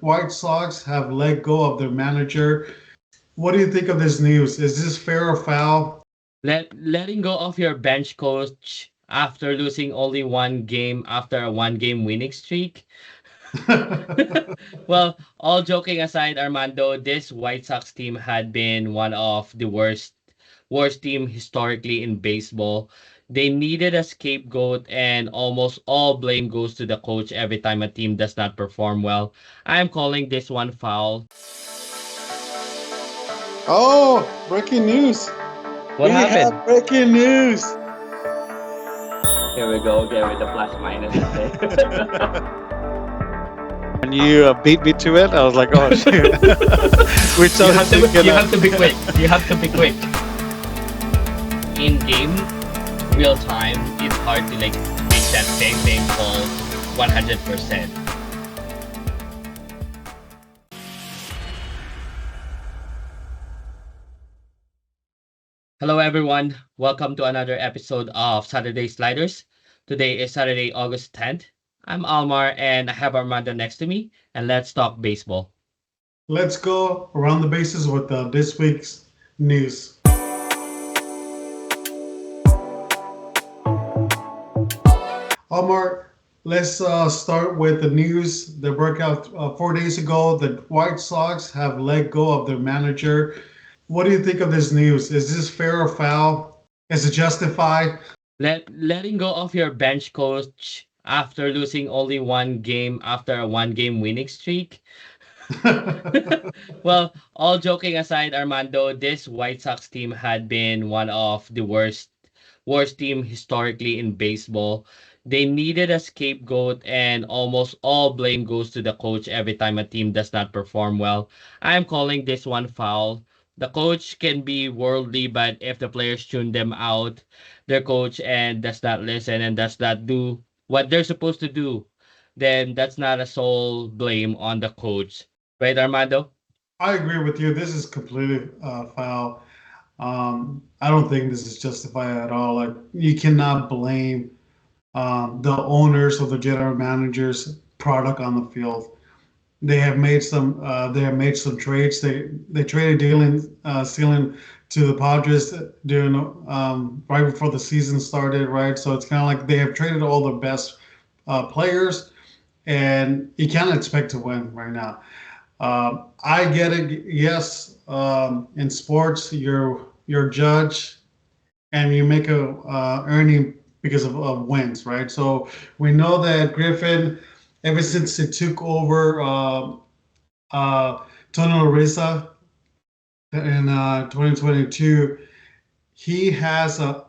White Sox have let go of their manager. What do you think of this news? Is this fair or foul? Letting go of your bench coach after losing only one game after a one-game winning streak. Well, all joking aside, Armando, this White Sox team had been one of the worst team historically in baseball. They needed a scapegoat, and almost all blame goes to the coach every time a team does not perform well. I'm calling this one foul. Oh, breaking news. What We have happened? breaking news. Here we go again with the plus minuses there. When you beat me to it, I was like, oh shoot, we're totally You gonna. have to be quick. You have to be quick. In game, real time, it's hard to like make that same call 100%. Hello everyone. Welcome to another episode of Saturday Sliders. Today is Saturday, August 10th. I'm Almar and I have Armando next to me, and let's talk baseball. Let's go around the bases with this week's news. Omar, let's start with the news that broke out 4 days ago. The White Sox have let go of their manager. What do you think of this news? Is this fair or foul? Is it justified? Letting go of your bench coach after losing only one game after a one-game winning streak. Well, all joking aside, Armando, this White Sox team had been one of the worst team historically in baseball. They needed a scapegoat, and almost all blame goes to the coach every time a team does not perform well. I'm calling this one foul. The coach can be worldly, but if the players tune them out, their coach and does not listen and does not do what they're supposed to do, then that's not a sole blame on the coach. Right, Armando? I agree with you. This is completely foul. I don't think this is justified at all. Like you cannot blame the owners or the general managers' product on the field. They have made some. They have made some trades. They traded Dylan Sealan to the Padres during right before the season started. Right, so it's kind of like they have traded all the best players, and you can't expect to win right now. I get it. Yes, in sports, you're a judge and you make a earning because of wins, right? So we know that Griffin, ever since he took over Tony Larissa in 2022, he has a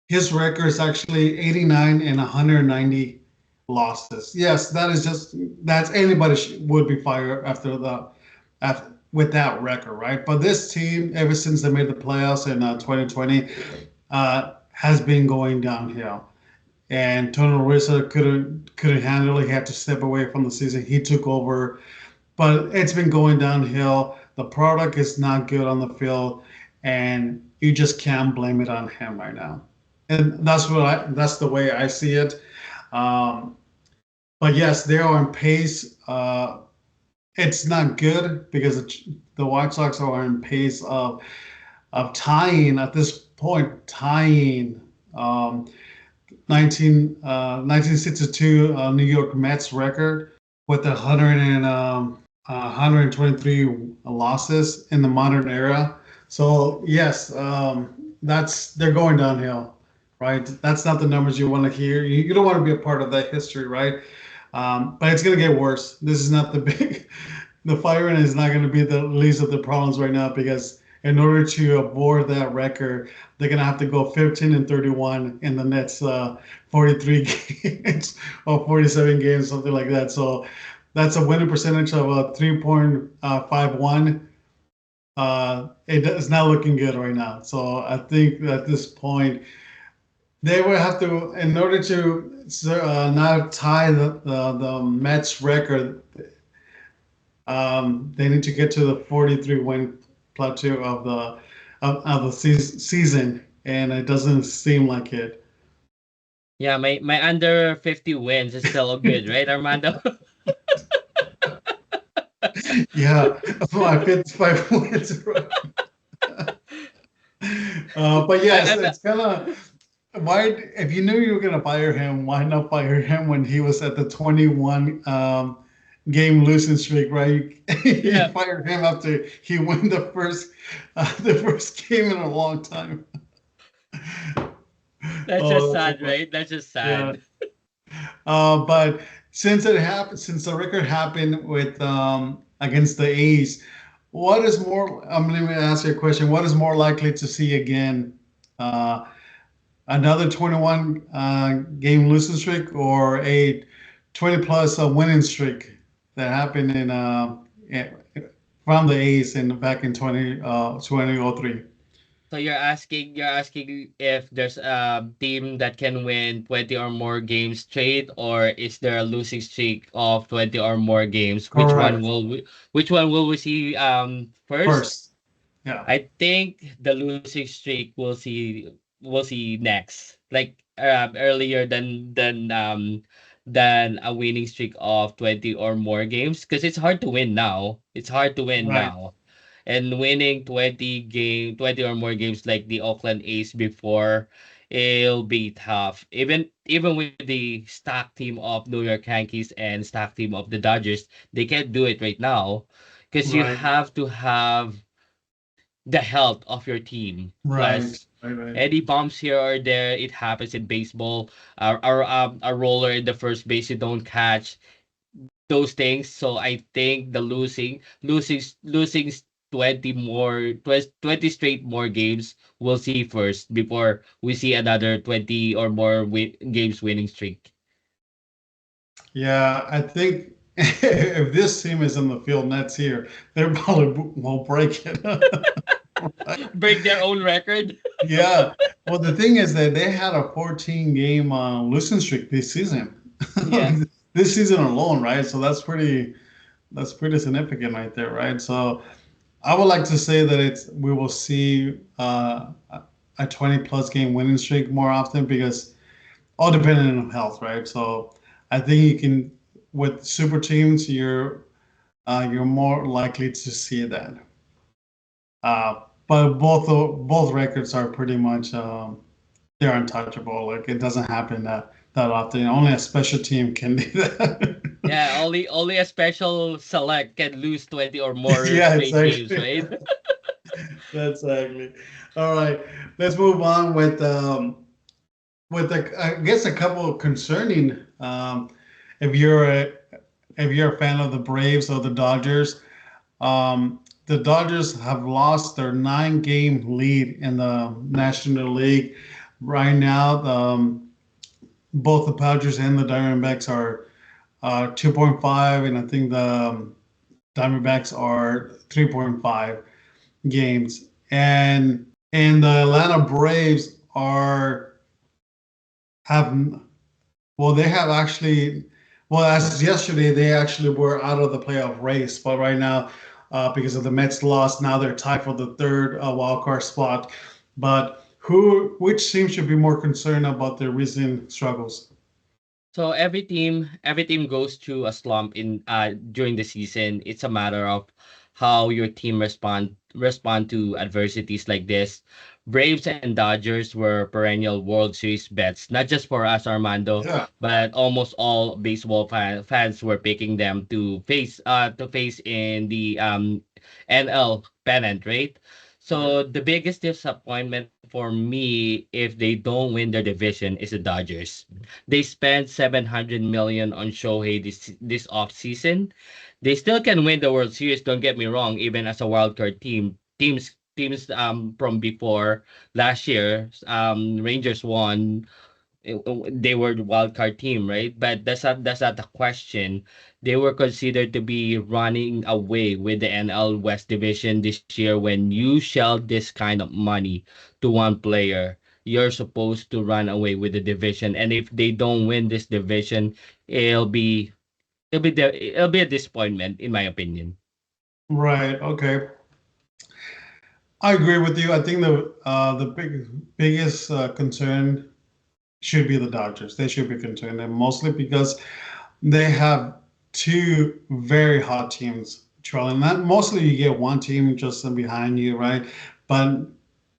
his record is actually 89 and 190 losses. Yes, that is just that's anybody would be fired after with that record, right? But this team, ever since they made the playoffs in 2020, has been going downhill. And Tony Rissa couldn't handle it. He had to step away from the season. He took over, but it's been going downhill. The product is not good on the field, and you just can't blame it on him right now. And that's the way I see it. Um, but yes, they are on pace. It's not good because the White Sox are on pace of tying at this point, tying um, 1962 New York Mets record with 123 losses in the modern era. So yes, that's they're going downhill, right? That's not the numbers you want to hear. You don't want to be a part of that history, right? But it's going to get worse. This is not the big, the firing is not going to be the least of the problems right now because in order to avoid that record, they're going to have to go 15 and 31 in the next 43 games or 47 games, something like that. So that's a winning percentage of 3.51. It's not looking good right now. So I think at this point, they will have to, in order to not tie the Mets record, they need to get to the 43 win plateau of the season, and it doesn't seem like it. Yeah, my under 50 wins is still good, right, Armando? Yeah, my 55 points. Right. But yes, I'm it's kind of why if you knew you were gonna fire him, why not fire him when he was at the 21 game losing streak, right? You yeah, fired him after he won the first game in a long time. that's just Oh, that's so sad, funny. right? That's just Yeah. sad. But since it happened, since the record happened with against the A's, what is more? Let me ask you a question. What is more likely to see again? Uh, Another 21 game losing streak or a 20 plus winning streak that happened from the A's in back in 2003. So you're asking if there's a team that can win 20 or more games straight, or is there a losing streak of 20 or more games? Correct. Which one will we see first? First. Yeah. I think the losing streak we'll see next. Like earlier than a winning streak of 20 or more games, because it's hard to win now. It's hard to win Right. now. And winning 20 or more games like the Oakland A's before, it'll be tough. Even with the stack team of New York Yankees and stack team of the Dodgers, they can't do it right now because you Right. have to have the health of your team. Right. Plus, Right. Right. any bumps here or there, it happens in baseball. A roller in the first base you don't catch, those things. So I think the losing 20 straight more games we'll see first before we see another 20 or more games winning streak. Yeah, I think if this team is in the field next year, they probably will break it. Break their own record. Yeah. Well, the thing is that they had a 14 game losing streak this season. Yeah. This season alone, right? So that's pretty significant right there, right? So I would like to say that it's we will see a 20 plus game winning streak more often because all depending on health, right? So I think you can with super teams, you're more likely to see that. But both records are pretty much they're untouchable. Like it doesn't happen that often. Only a special team can do that. Yeah, only a special select can lose 20 or more Yeah, straight games, exactly. right? That's exactly. All right, let's move on I guess a couple of concerning. If you're a if you're a fan of the Braves or the Dodgers, the Dodgers have lost their 9 game lead in the National League. Right now, both the Padres and the Diamondbacks are 2.5, and I think the Diamondbacks are 3.5 games. And the Atlanta Braves are have well, they have actually well, as yesterday they actually were out of the playoff race, but right now, because of the Mets loss, now they're tied for the third wild card spot. But which team should be more concerned about their recent struggles? So every team goes through a slump in during the season. It's a matter of how your team respond to adversities like this. Braves and Dodgers were perennial World Series bets, not just for us, Armando, Yeah. but almost all baseball fans were picking them to face in the NL pennant, right? Right. So the biggest disappointment for me if they don't win their division is the Dodgers. They spent 700 million on Shohei this offseason. They still can win the World Series, don't get me wrong, even as a wild card team. Teams from before last year, Rangers won. They were the wild card team, right? But that's not the question. They were considered to be running away with the NL West division this year. When you shell this kind of money to one player, you're supposed to run away with the division. And if they don't win this division, it'll be it'll be a disappointment, in my opinion. Right. Okay. I agree with you. I think the biggest concern should be the Dodgers. They should be concerned, and mostly because they have two very hot teams trailing. Not mostly you get one team just behind you, right? But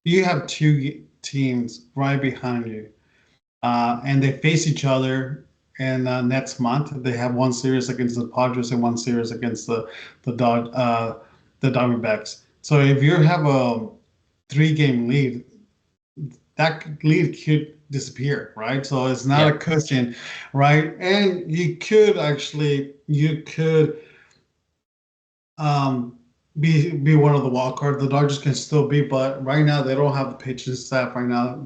you have two teams right behind you, and they face each other. And next month they have one series against the Padres and one series against the Diamondbacks. So if you have a 3 game lead, that lead could disappear, right? So it's not Yeah. a cushion, right? And you could um, be one of the wild card. The Dodgers can still be, but right now they don't have the pitching staff. Right now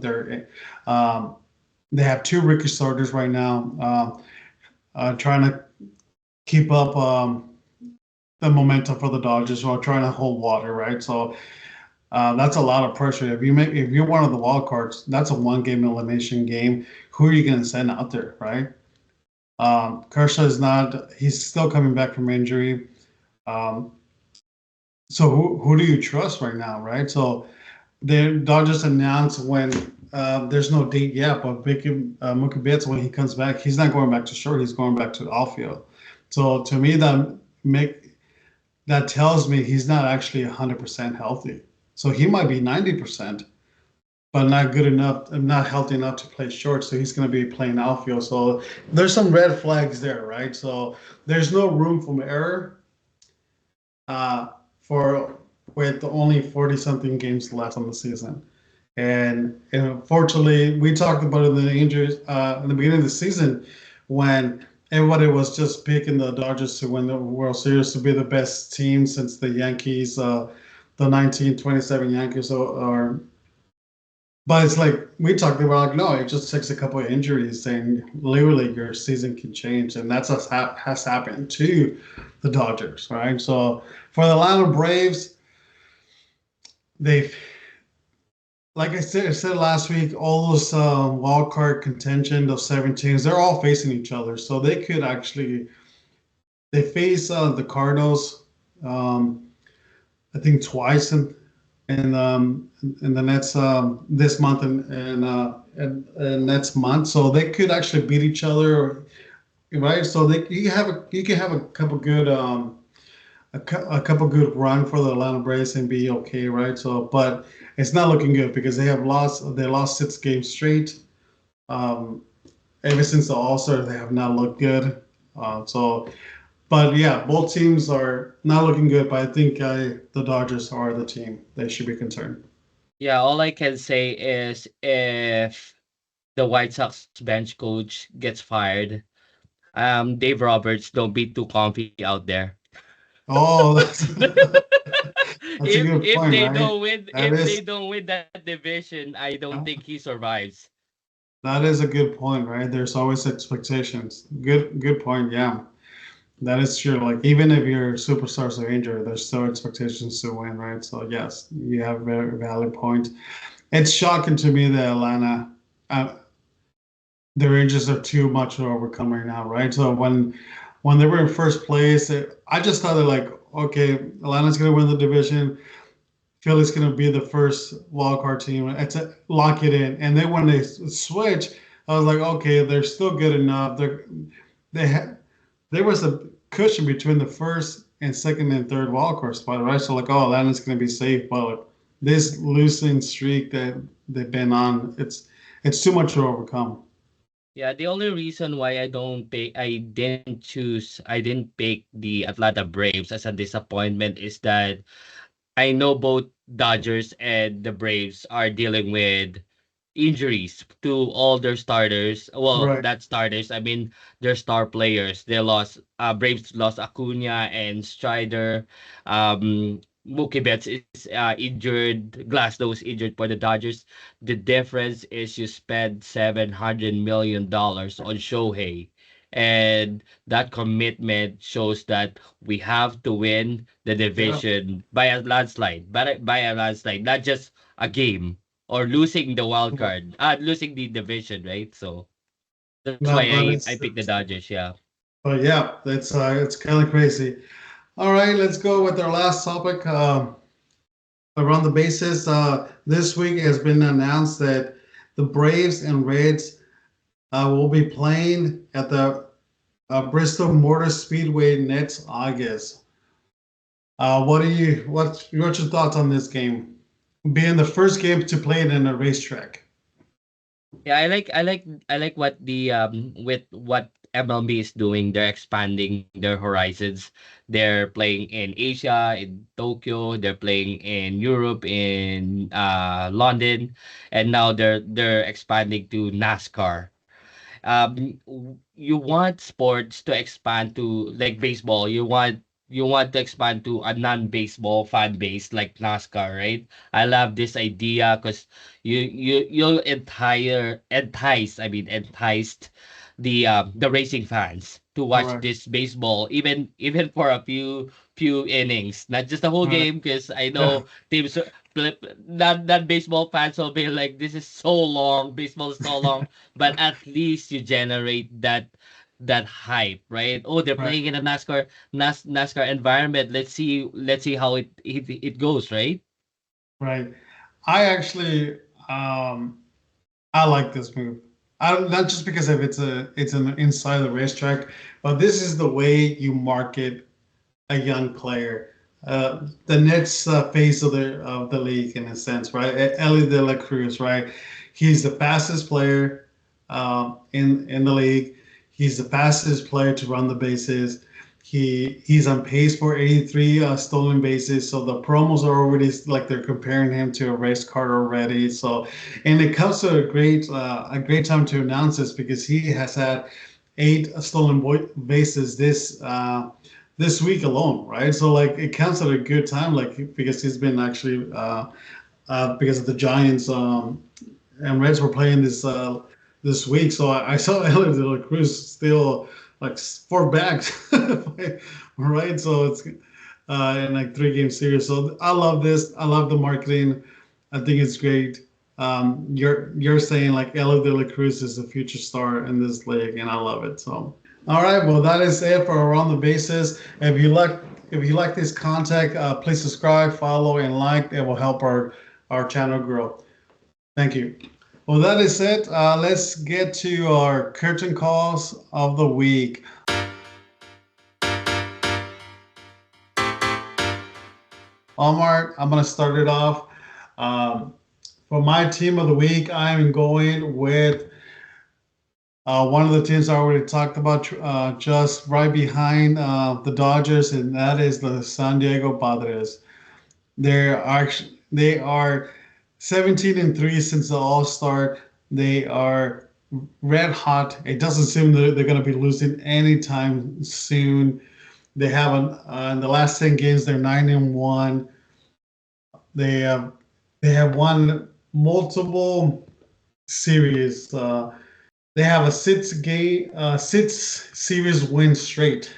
um, they have 2 rookie starters right now, trying to keep up the momentum for the Dodgers while trying to hold water, right? So that's a lot of pressure. If you're one of the wild cards, that's a 1 game elimination game. Who are you going to send out there, right? Kershaw is not. He's still coming back from injury. Um, so who do you trust right now, right? So the Dodgers announced when there's no date yet, but Mookie Betts, when he comes back, he's not going back to short. He's going back to the outfield. So to me, make that tells me he's not actually 100% healthy. So he might be 90%, but not good enough, not healthy enough to play short. So he's going to be playing outfield. So there's some red flags there, right? So there's no room for error uh, for with only 40 something games left on the season. And unfortunately, we talked about it in the injuries in the beginning of the season when everybody was just picking the Dodgers to win the World Series to be the best team since the Yankees, the 1927 Yankees, or but it's like we talked about, like, no, it just takes a couple of injuries, and literally your season can change, and that's what has happened to the Dodgers, right? So for the Atlanta Braves, they've like I said last week, all those wild card contention, those 7 teams, they're all facing each other. So they could actually they face the Cardinals, um, I think twice in the next this month and next month. So they could actually beat each other, right? So you can have a couple good a couple good run for the Atlanta Braves and be okay, right? So, but it's not looking good because they lost 6 games straight. Um, Ever since the All Star, they have not looked good. So, but yeah, both teams are not looking good. But I think the Dodgers are the team they should be concerned. Yeah, all I can say is if the White Sox bench coach gets fired, Dave Roberts, don't be too comfy out there. Oh, that's a good If point, they right? don't win, That if they is don't win that division, I don't think he survives. that is a good point, right? There's always expectations. Good point. Yeah. That is true. Like even if your superstars are injured, there's still expectations to win, right? So yes, you have a very valid point. It's shocking to me that Atlanta, uh, their injuries are too much to overcome right now, right? So when they were in first place, I just thought they're like, okay, Atlanta's gonna win the division. Philly's gonna be the first wild card team. It's lock it in. And then when they switch, I was like, okay, they're still good enough. They had there was a cushion between the first and second and third wild card spot, right? So like, oh, Atlanta's going to be safe, but this losing streak that they've been on, it's too much to overcome. Yeah, the only reason why I didn't pick the Atlanta Braves as a disappointment is that I know both Dodgers and the Braves are dealing with injuries to all their starters. Well, Right. not starters. I mean, their star players. They lost. Braves lost Acuna and Strider. Mookie Betts is injured. Glasnow is injured for the Dodgers. The difference is you spend $700 million on Shohei. And that commitment shows that we have to win the Yeah. division by a landslide, by a landslide, not just a game or losing the wild card, losing the division, right? So that's why No, but I picked the Dodgers. Yeah. yeah, it's kind of crazy. All right, let's go with our last topic. Around the bases, this week it has been announced that the Braves and Reds will be playing at the Bristol Motor Speedway next August. What's your thoughts on this game? Being the first game to play it in a racetrack. Yeah, I like what the with what MLB is doing. They're expanding their horizons. They're playing in Asia, in Tokyo, they're playing in Europe, in London, and now they're expanding to NASCAR. You want sports to expand to like baseball. You want to expand to a non-baseball fan base like NASCAR, right? I love this idea because you'll enticed the racing fans to watch Correct. this baseball, even for a few innings, not just the whole Right. game, because I Yeah. know teams not baseball fans will be like, this is so long, baseball is so long, but at least you generate that hype, right? Oh, they're Right. playing in a NASCAR environment. Let's see how it goes, right? Right. I actually I like this move. Not just because of it's an inside the racetrack, but this is the way you market a young player. The next phase of the league, in a sense, right? Ellie De La Cruz, right? He's the fastest player in the league. He's the fastest player to run the bases. He's on pace for 83 stolen bases. So the promos are already like they're comparing him to a race car already. So, and it comes to a great time to announce this because he has had eight stolen bases this week alone, right? So like it counts at a good time, like because he's been actually because of the Giants and Reds were playing this week. So I saw Elliot De La Cruz still like four bags, right? So it's in like 3 game series. So I love this. I love the marketing. I think it's great. You're saying like Elliot De La Cruz is a future star in this league, and I love it. So all right, well that is it for Around the Bases. If you like this content, please subscribe, follow, and like. It will help our channel grow. Thank you. Well, that is it. Let's get to our curtain calls of the week. Omar, I'm going to start it off. Um, for my team of the week, I'm going with one of the teams I already talked about, just right behind the Dodgers, and that is the San Diego Padres. They are 17-3 since the All Star. They are red hot. It doesn't seem that they're going to be losing anytime soon. They have in the last 10 games they're 9-1. They have they have won multiple series. They have a six series win straight,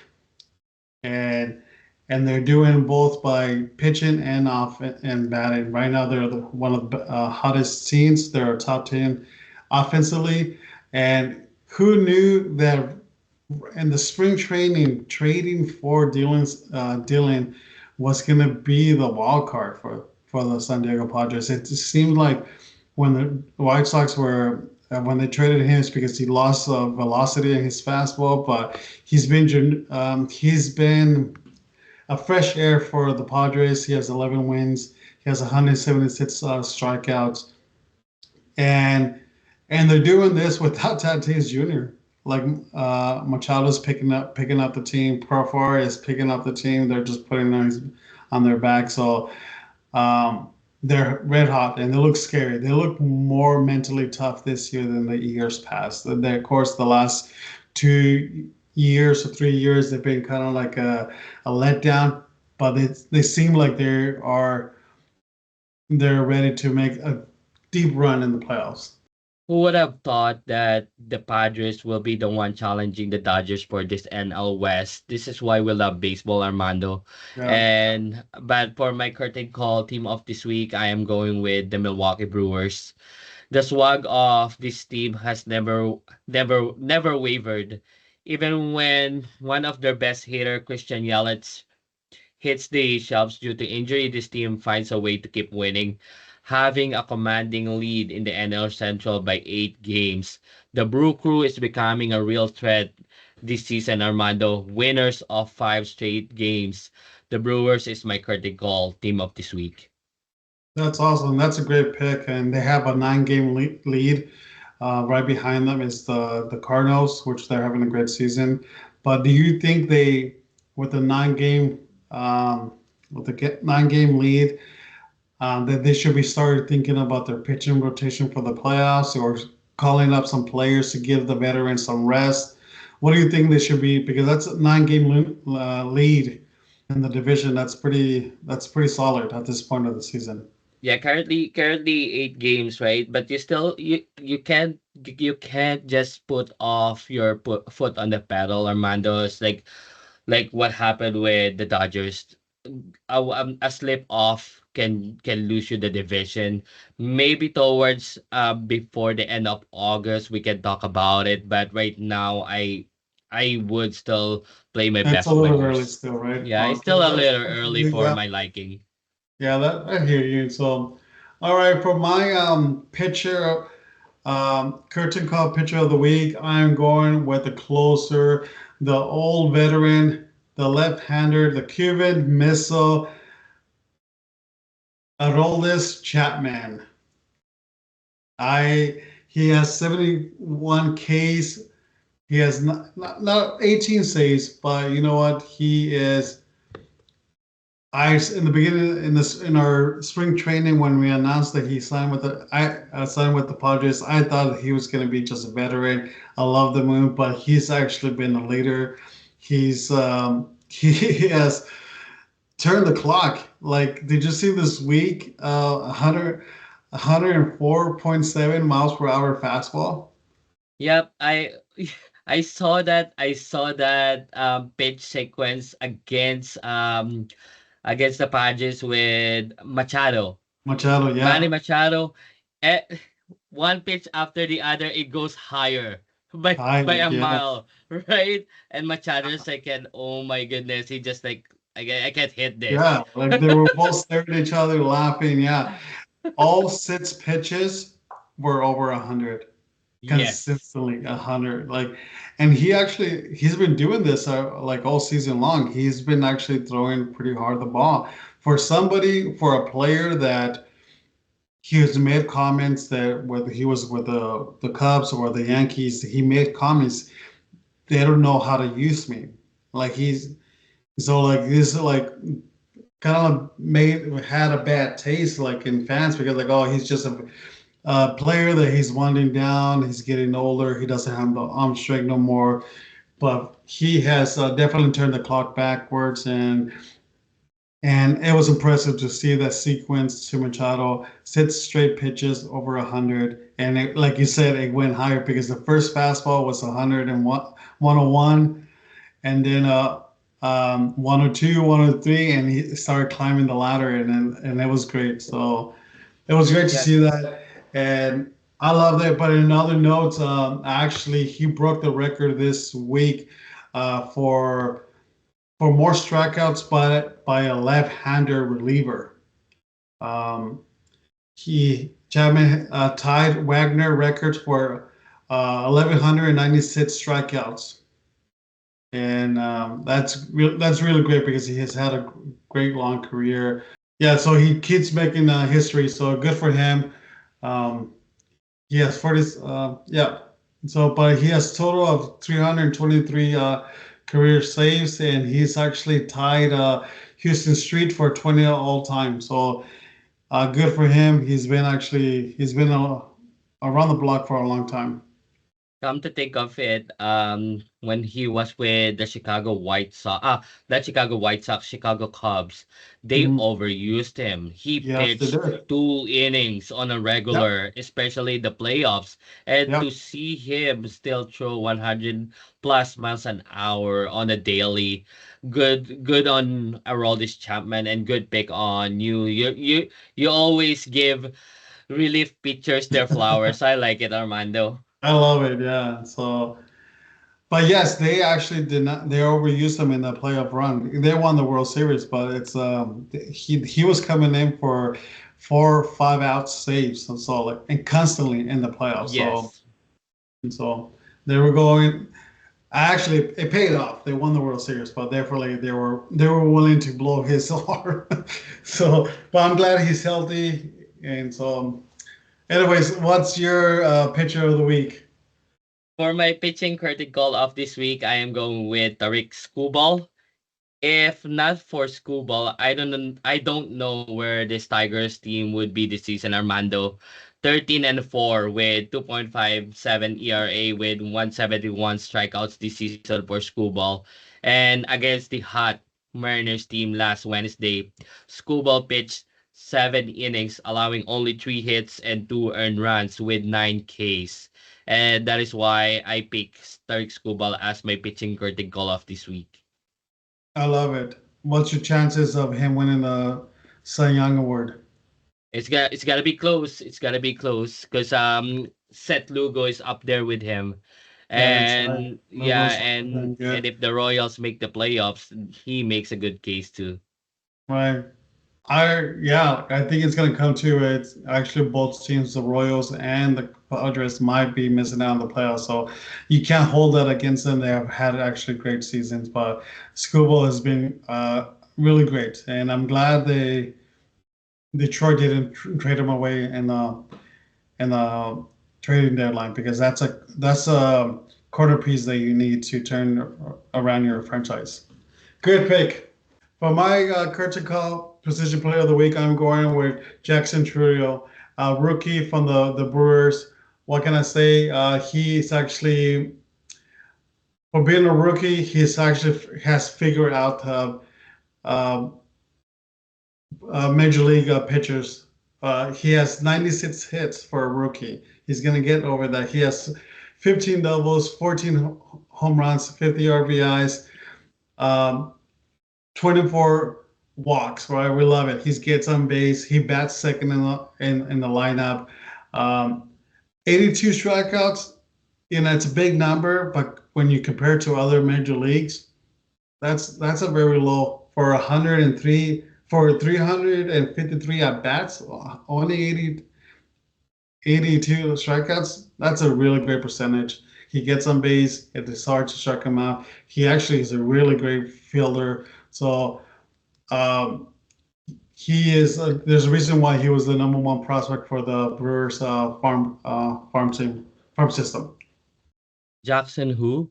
and they're doing both by pitching and off and batting. Right now, they're one of the hottest teams. They're a top 10 offensively, and who knew that in the spring training, trading for Dylan was going to be the wild card for the San Diego Padres. It just seemed like when the White Sox were when they traded him, it's because he lost velocity in his fastball, but he's been a fresh air for the Padres. He has 11 wins. He has 176 strikeouts, and they're doing this without Tatis Jr. Like Machado's picking up the team. Profar is picking up the team. They're just putting on their back. So they're red hot and they look scary. They look more mentally tough this year than the years past. Of course, the last 2 years or 3 years, they've been kind of like a letdown, but they seem like they're ready to make a deep run in the playoffs. Who would have thought that the Padres will be the one challenging the Dodgers for this NL West? This is why we love baseball, Armando. Yeah. And but for my curtain call team of this week, I am going with the Milwaukee Brewers. The swag of this team has never wavered. Even when one of their best hitter, Christian Yelich, hits the shelves due to injury, this team finds a way to keep winning, having a commanding lead in the NL Central by 8 games. The Brew Crew is becoming a real threat this season, Armando. Winners of 5 straight games. the Brewers is my critical team of this week. That's awesome. That's a great pick, and they have a 9-game lead. Right behind them is the Cardinals, which they're having a great season. But do you think they, with the 9-game with the 9-game lead, that they should be started thinking about their pitching rotation for the playoffs, or calling up some players to give the veterans some rest? What do you think they should be? Because that's a 9-game lead in the division. That's pretty solid at this point of the season. Yeah, currently 8 games, right? But you can't just put off your foot on the pedal, Armando. It's like what happened with the Dodgers. A slip off can lose you the division. Maybe towards before the end of August we can talk about it. But right now I would still play my It's a best little early players. still, right? Yeah, it's Okay, still a little early for yeah, my liking. yeah, that I hear you. So, all right, for my pitcher, curtain call pitcher of the week, I'm going with the closer, the old veteran, the left-hander, the Cuban missile, Aroldis Chapman. I He has 71 Ks. He has not 18 saves, but you know what? He is. In the beginning in our spring training when we announced that he signed with I signed with the Padres, I thought he was going to be just a veteran. I love the move, but he's actually been a leader. He has turned the clock. Like, did you see this week? 104.7 miles per hour fastball. Yep, I saw that pitch sequence against the Padres with Machado. Machado, Manny yeah, Machado, eh, one pitch after the other, it goes higher by higher, a yes, mile, right? And Machado's second, oh my goodness, he just like I can't hit this. yeah. Like they were both staring at each other, laughing. Yeah, all 6 pitches were over 100. Yes. Consistently 100, like, and he's been doing this like all season long. He's been actually throwing pretty hard the ball for a player that he has made comments that whether he was with the Cubs or the Yankees, he made comments, they don't know how to use me. Like, he's so like this like kind of made had a bad taste like in fans, because like, oh, he's just a player that he's winding down. He's getting older. He doesn't have the arm strength no more. But he has definitely turned the clock backwards, and it was impressive to see that sequence to Machado, 6 straight pitches over 100, and like you said, it went higher because the first fastball was 101, and then 102, 103, and he started climbing the ladder, and it was great. So it was great to Yeah. see that, and I love that. But in other notes, actually, he broke the record this week for more strikeouts by a left-hander reliever. Um, he Chapman tied Wagner records for 1,196 strikeouts, and that's really great because he has had a great long career. Yeah, so he keeps making history. So good for him. Um, Yes, for this, yeah. So, but he has total of 323 career saves, and he's actually tied Houston Street for 20 all time. So, good for him. He's been around the block for a long time. Come to think of it, when he was with the Chicago White Sox, Chicago Cubs, they Mhm. overused him. He Yes, they pitched did. 2 innings on a Yep, regular, especially the playoffs, and to yep. see him still throw 100 plus miles an hour on a daily, good on Aroldis Chapman, and good pick on you. You always give relief pitchers their flowers. I like it, Armando. I love it. Yeah. So, but yes, they actually did not. They overused him in the playoff run. They won the World Series, but it's he was coming in for 4 or 5 out saves, so like, and constantly in the playoffs. So Yes. so they were going. Actually, it paid off. They won the World Series, but therefore they were willing to blow his arm. So, but I'm glad he's healthy. And so, anyways, what's your pitcher of the week? For my pitching critical of this week, I am going with Tariq Skubal. If not for Scuball, I don't know where this Tigers team would be this season, Armando. 13-4 with 2.57 ERA with 171 strikeouts this season for Scuball. And against the hot Mariners team last Wednesday, Scuball pitched 7 innings, allowing only 3 hits and 2 earned runs with 9 Ks. And that is why I pick Tarek Scuball as my pitching critical of this week. I love it. What's your chances of him winning the Cy Young Award? It's gotta be close. It's gotta be close because Seth Lugo is up there with him, That is right. and yeah, Logo's and been and good. if the Royals make the playoffs, he makes a good case too. Right. I think it's gonna come to it. Actually, both teams, the Royals and the Padres, might be missing out on the playoffs. So you can't hold that against them. They have had actually great seasons, but Scooble has been really great, and I'm glad they Detroit didn't trade him away in the trading deadline because that's a quarter piece that you need to turn around your franchise. Good pick. For my curtain call position player of the week, I'm going with Jackson Trujillo, rookie from the Brewers. What can I say? He's actually, for being a rookie, he's actually has figured out uh, major league pitchers. He has 96 hits for a rookie. He's going to get over that. He has 15 doubles, 14 home runs, 50 RBIs, um, 24 walks. Right, we love it. He gets on base. He bats second in the lineup. Um, 82 strikeouts. It's a big number, but when you compare it to other major leagues, that's a very low for 103 for 353 at bats, only 82 strikeouts. That's a really great percentage. He gets on base. It is hard to strike him out. He actually is a really great fielder. So um, he is. There's a reason why he was the number one prospect for the Brewers farm system. Jackson who?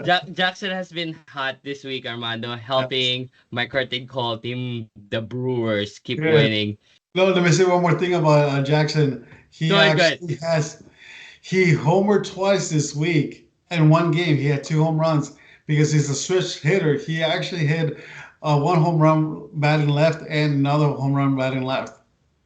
Jackson has been hot this week, Armando, Yes. helping my curtain call team, the Brewers, keep Good. winning. No, let me say one more thing about Jackson. He Good, good. actually has he homered twice this week in one game. He had two home runs because he's a switch hitter. He actually hit one home run batting left and another home run batting left.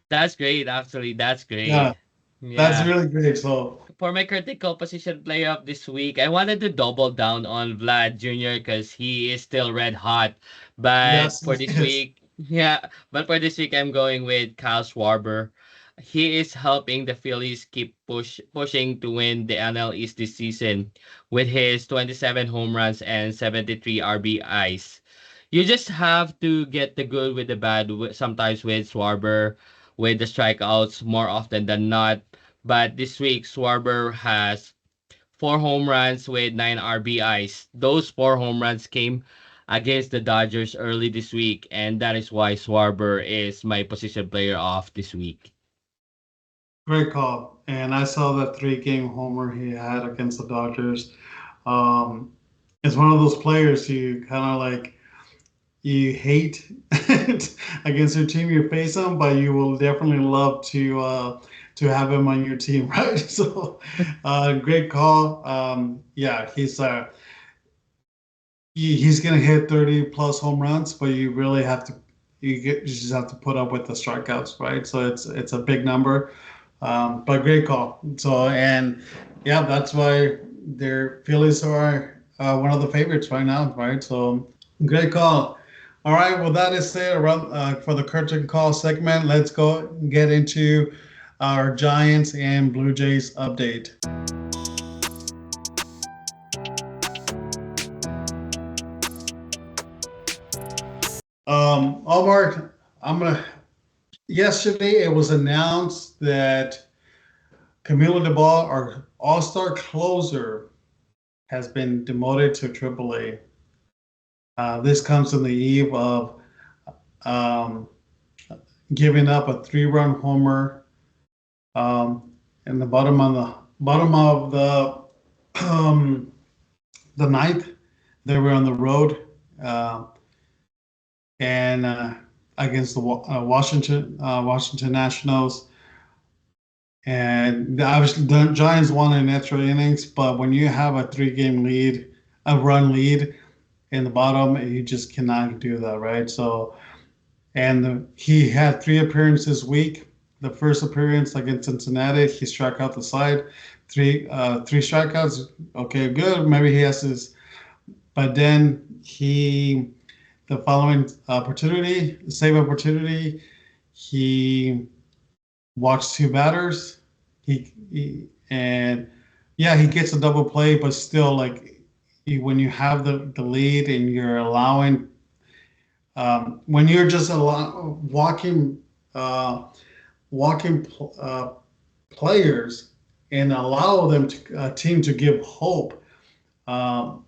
That's great, actually. That's Yeah, great. that's Yeah. really great. So For my critical position player of this week, I wanted to double down on Vlad Jr. because he is still red hot. But yes, for it this is. week, yeah, but for this week, I'm going with Kyle Schwarber. He is helping the Phillies keep pushing to win the NL East this season with his 27 home runs and 73 RBIs. You just have to get the good with the bad, sometimes with Schwarber, with the strikeouts more often than not. But this week, Schwarber has 4 home runs with 9 RBIs. Those 4 home runs came against the Dodgers early this week, and that is why Schwarber is my position player of this week. Great call. And I saw that three-game homer he had against the Dodgers. Um, it's one of those players you kind of like you hate against your team you face them, but you will definitely love to have him on your team, right? So, great call. Yeah, he's gonna hit 30 plus home runs, but you really have to you just have to put up with the strikeouts, right? So it's a big number, but great call. So and yeah, that's why their Phillies are one of the favorites right now, right? So great call. All right, well, that is it around, for the curtain call segment. Let's go get into our Giants and Blue Jays update. Omar, I'm gonna. Yesterday, it was announced that Camilo DeBall, our All-Star closer, has been demoted to AAA. This comes on the eve of um, giving up a three-run homer um, in the bottom of the ninth. They were on the road uh, and against the Washington Nationals. And obviously, the Giants won in extra innings, but when you have a three-game lead, a run lead in the bottom, you just cannot do that, right? So, and he had three appearances this week. The first appearance against Cincinnati, he struck out the side, three strikeouts. Okay, good. Maybe he has his, but then the following opportunity, save opportunity, he walks two batters. And yeah, he gets a double play, but still, like when you have the lead and you're allowing, when you're just walking, uh, walking players and allow them to a team to give hope. Um,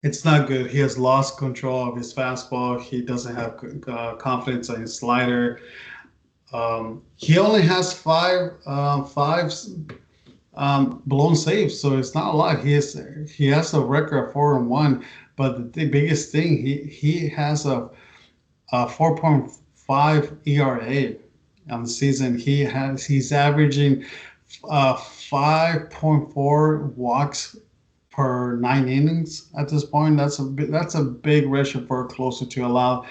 it's not good. He has lost control of his fastball. He doesn't have confidence on his slider. He only has five blown saves, so it's not a lot. He has a record of 4-1, but the biggest thing he has a 4.5 ERA on the season. He's averaging 5.4 walks per 9 innings at this point. That's a big ratio for a closer to allow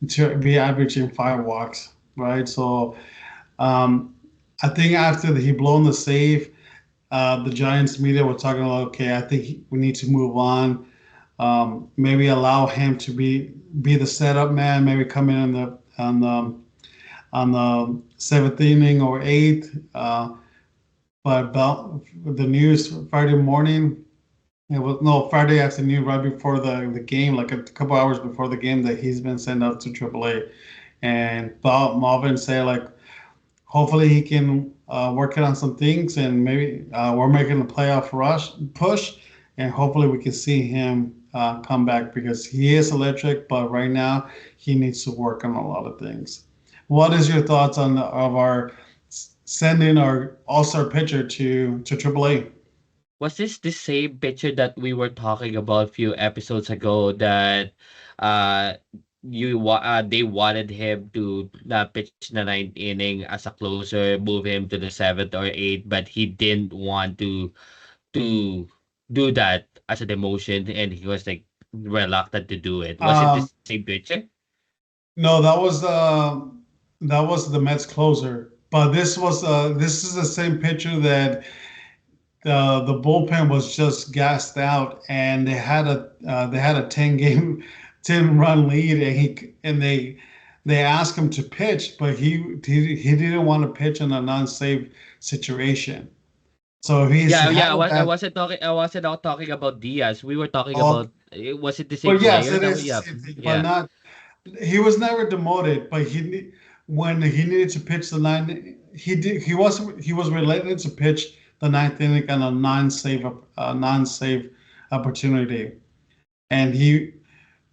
to be averaging 5 walks, right? So um, I think after he blown the save, the Giants media were talking about, okay, I think we need to move on. Maybe allow him to be the setup man. Maybe come in on the seventh inning or eighth. But about the news Friday morning, it was no Friday afternoon, right before the game, like a couple hours before the game, that he's been sent out to AAA. And Bob Marvin said, like, hopefully he can work it on some things, and maybe we're making a playoff rush push, and hopefully we can see him come back because he is electric, but right now he needs to work on a lot of things. What is your thoughts on of our sending our all-star pitcher to AAA? Was this the same picture that we were talking about a few episodes ago that uh they wanted him to pitch the ninth inning as a closer, move him to the seventh or eighth, but he didn't want to do that as a demotion, and he was like reluctant to do it. Was it the Um, same picture? no, that was the Mets closer, but this is the same pitcher that the bullpen was just gassed out, and they had a 10 game 10 run lead, and they asked him to pitch, but he didn't want to pitch in a non-save situation. So he's Yeah, had yeah. I a was I bad. wasn't talking. I wasn't out talking about Diaz. We were talking Oh, about. Was it the same but yes, player? it That is was, the yeah, same thing, but yeah. not. He was never demoted, but when he needed to pitch the nine, he was related to pitch the ninth inning on a non-save opportunity, and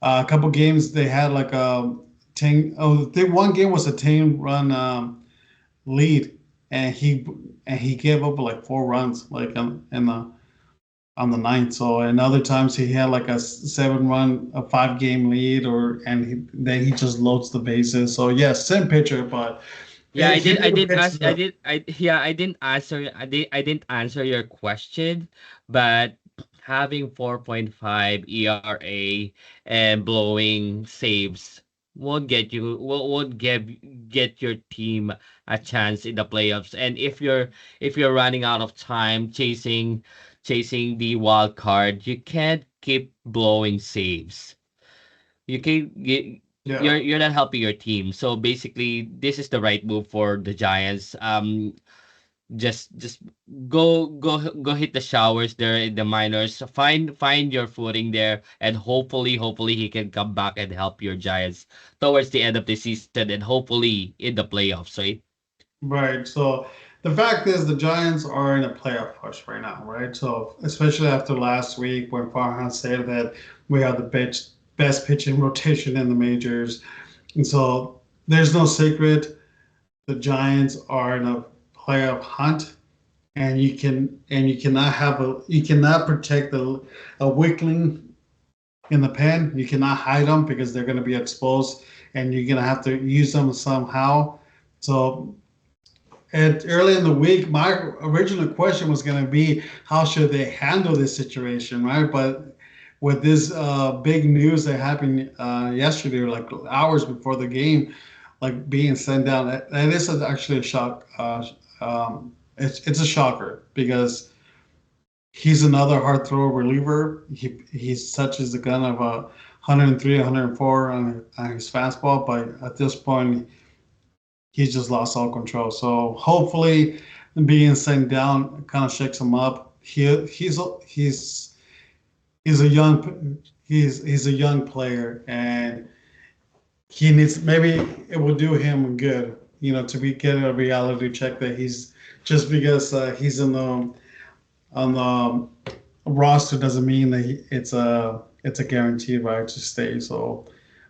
a couple games they had like a 10. Oh, the one game was a 10 run lead, and he gave up like 4 runs like in the on the ninth. So and other times he had like a 7 run, a 5 game lead, then he just loads the bases. So yes, same pitcher, but Yeah, I he did. I never did pitched ask. I the. did. I yeah. I didn't answer. I didn't answer your question, but having 4.5 ERA and blowing saves won't get your team a chance in the playoffs. And if you're running out of time chasing the wild card, you can't keep blowing saves. You can you, Yeah. you're not helping your team. So basically, this is the right move for the Giants. Just go hit the showers there in the minors. Find your footing there, and hopefully he can come back and help your Giants towards the end of the season, and hopefully in the playoffs, right? Right. So the fact is the Giants are in a playoff push right now, right? So especially after last week when Farhan said that we have the best pitching rotation in the majors, and so there's no secret the Giants are in a playoff hunt, and you cannot you cannot protect a weakling in the pen. You cannot hide them because they're going to be exposed, and you're going to have to use them somehow. So early in the week, my original question was going to be how should they handle this situation, right? But with this big news that happened yesterday, or like hours before the game, like being sent down, that is actually a shock. It's a shocker because he's another hard throw reliever. He's such as the gun of a 103, 104 on his fastball, but at this point he's just lost all control. So hopefully, being sent down kind of shakes him up. He's a he's a young player, and he needs maybe it will do him good, to be get a reality check that he's just because he's in the on the roster doesn't mean that it's a guarantee right to stay. So,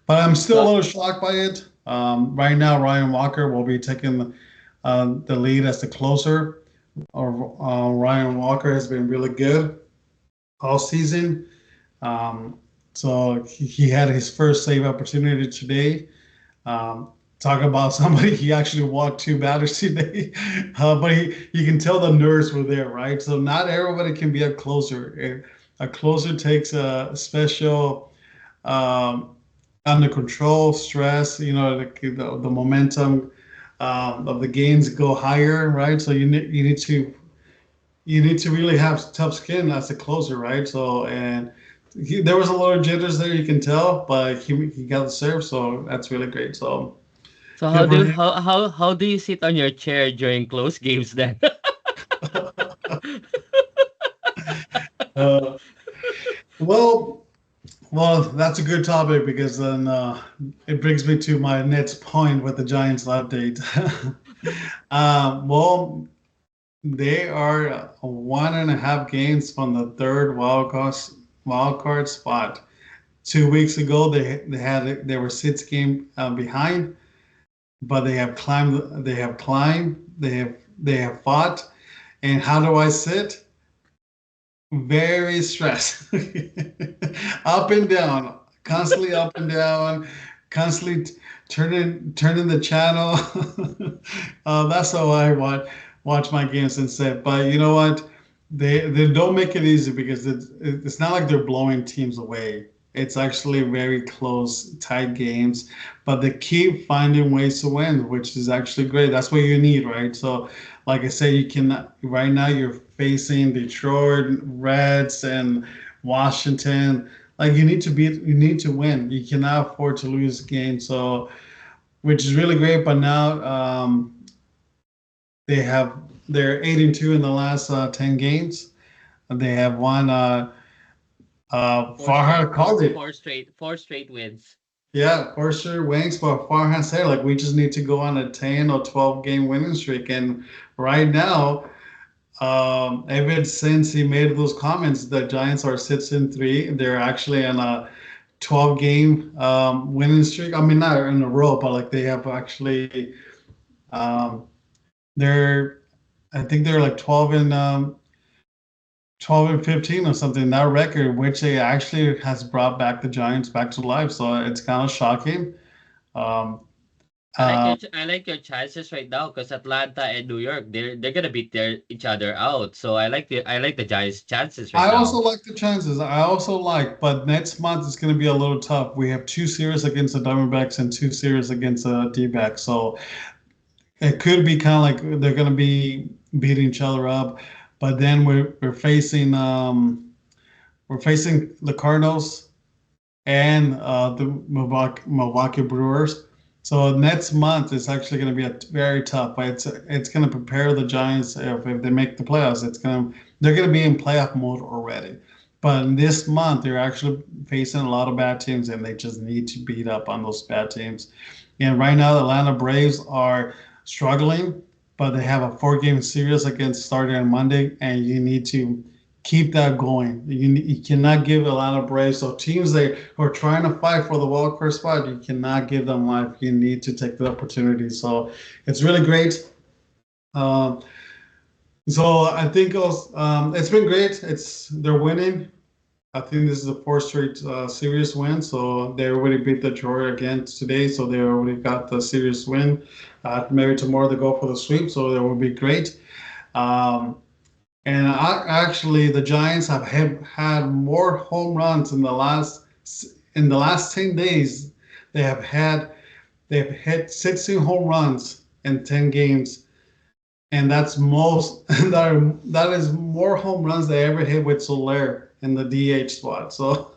but I'm still a So little shocked by it. Right now, Ryan Walker will be taking the lead as the closer. Ryan Walker has been really good all season. So he had his first save opportunity today. Talk about somebody he actually walked two batters today, but you can tell the nerves were there, right? So not everybody can be a closer. A closer takes a special um, under control, stress. The momentum of the games go higher, right? So you need to really have tough skin as a closer, right? So and there was a lot of jitters there, you can tell, but he got the serve, so that's really great. So so good for him. how do you sit on your chair during close games then? uh, well, well, that's a good topic because then it brings me to my next point with the Giants update. Well, they are 1.5 games from the third wild card spot. 2 weeks ago, they were 6 game behind, but they have climbed. They have climbed. They have fought. And how do I sit? Very stressed, up and down, constantly up and down, constantly turning the channel. That's how I watch my games and set. But you know what? They don't make it easy because it's not like they're blowing teams away. It's actually very close, tight games, but they keep finding ways to win, which is actually great. That's what you need, right? So, like I say, you can right now you're facing Detroit Reds and Washington. Like you need to win. You cannot afford to lose games. So, which is really great. But now they're 8-2 in the last 10 games. They have won. Farhad called it. Four straight wins. Yeah, for sure. Wings, but Farhan said like we just need to go on a 10 or 12 game winning streak. And right now, ever since he made those comments, the Giants are 6-3. They're actually on a 12 game winning streak. I mean, not in a row, but like they have actually um, they're I think they're like 12 and 15 or something, that record, which they actually has brought back the Giants back to life. So it's kind of shocking. Um, uh, I like your chances right now because Atlanta and New York they're gonna beat each other out. So I like the Giants' chances right I also now. like the chances. I also like, but next month it's going to be a little tough. We have 2 series against the Diamondbacks and 2 series against the D-backs. So it could be kind of like they're going to be beating each other up. But then we're facing the Cardinals and the Milwaukee Brewers. So next month is actually going to be a very tough, but it's going to prepare the Giants if they make the playoffs. They're going to be in playoff mode already. But in this month, they're actually facing a lot of bad teams, and they just need to beat up on those bad teams. And right now, the Atlanta Braves are struggling. but they have a 4 game series against starting on Monday, and you need to keep that going. You cannot give a lot of breaks. So teams that are trying to fight for the wild card spot, you cannot give them life. You need to take the opportunity. So it's really great. Um, so I think it's been great. They're winning. I think this is the fourth straight series win. So they already beat Detroit again today. So they already got the series win. Maybe tomorrow they go for the sweep. So that will be great. Um, and actually, the Giants have had more home runs in the last 10 days. They have had they've hit 16 home runs in 10 games, and that's most that is more home runs they ever hit with Soler in the DH spot. So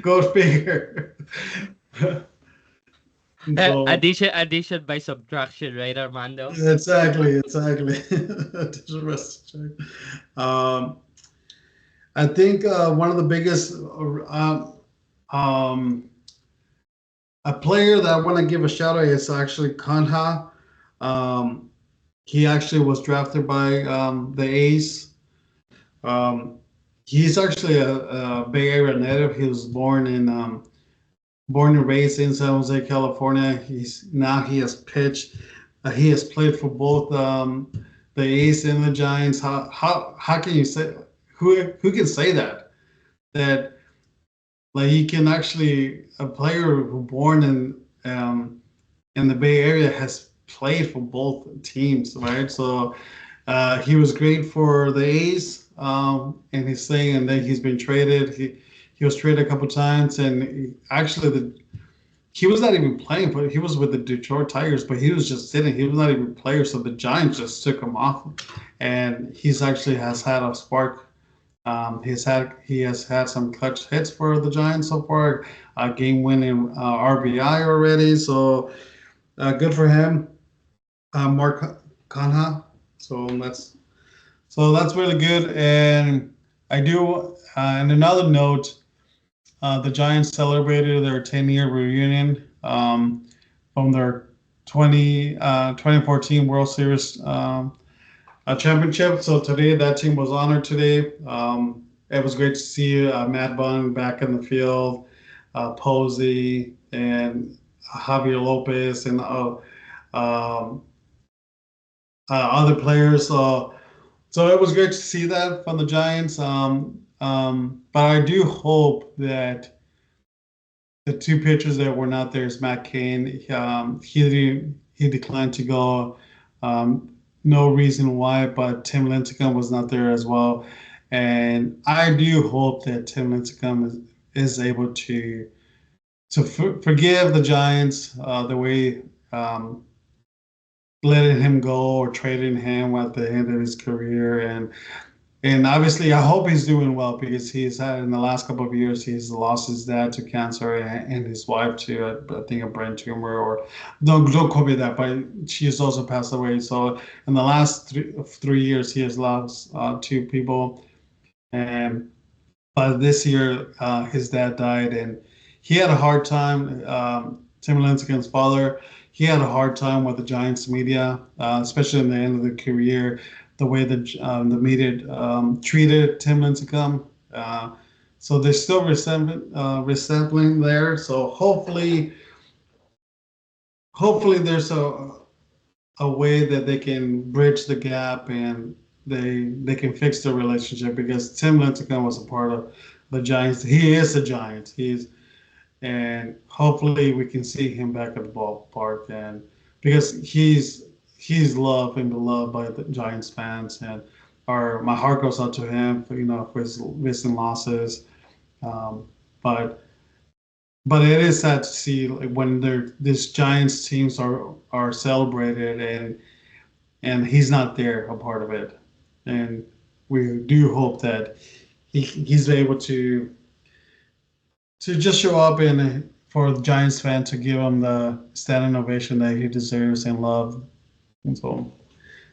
go figure. So Addition by subtraction, right, Armando? exactly. Just rest check. Um, I think one of the biggest um, a player that I want to give a shout out is actually Kanha. Um, he actually was drafted by the A's. Um, he's actually a Bay Area native. He was born and raised in San Jose, California. He has pitched. He has played for both the A's and the Giants. How can you say who can say that like he can actually a player who born in the Bay Area has played for both teams, right? So he was great for the A's in his thing, and then he's been traded. He was traded a couple times, and actually he was not even playing, but he was with the Detroit Tigers, but he was just sitting. He was not even a player, so the Giants just took him off, and he's actually has had a spark. He has had some clutch hits for the Giants so far, game winning RBI already. So good for him, Mark Kanha. So that's really good. And I do. And another note, the Giants celebrated their 10-year reunion from their 2014 World Series championship. So today, that team was honored today. It was great to see Matt Bunn back in the field, Posey, and Javier Lopez, and um, other players. So it was great to see that from the Giants. But I do hope that the two pitchers that were not there is Matt Cain. He declined to go. No reason why, but Tim Lincecum was not there as well. And I do hope that Tim Lincecum is able to forgive the Giants the way letting him go or trading him at the end of his career. And obviously, I hope he's doing well because he's had in the last couple of years he's lost his dad to cancer and his wife to I think a brain tumor or don't quote me that, but she has also passed away. So in the last 3 years he has lost two people, and but this year his dad died and he had a hard time. Tim Lincecum's father, he had a hard time with the Giants media, especially in the end of the career the way the media treated Tim Lincecum. So there's still resembling there. So hopefully there's a way that they can bridge the gap and they can fix the relationship because Tim Lincecum was a part of the Giants. He is a Giant. And hopefully we can see him back at the ballpark and because he's loved and beloved by the Giants fans and my heart goes out to him for his recent losses. Um, but it is sad to see like when these Giants teams are celebrated and he's not there a part of it. And we do hope that he's able to just show up and for the Giants fan to give him the standing ovation that he deserves and love. And so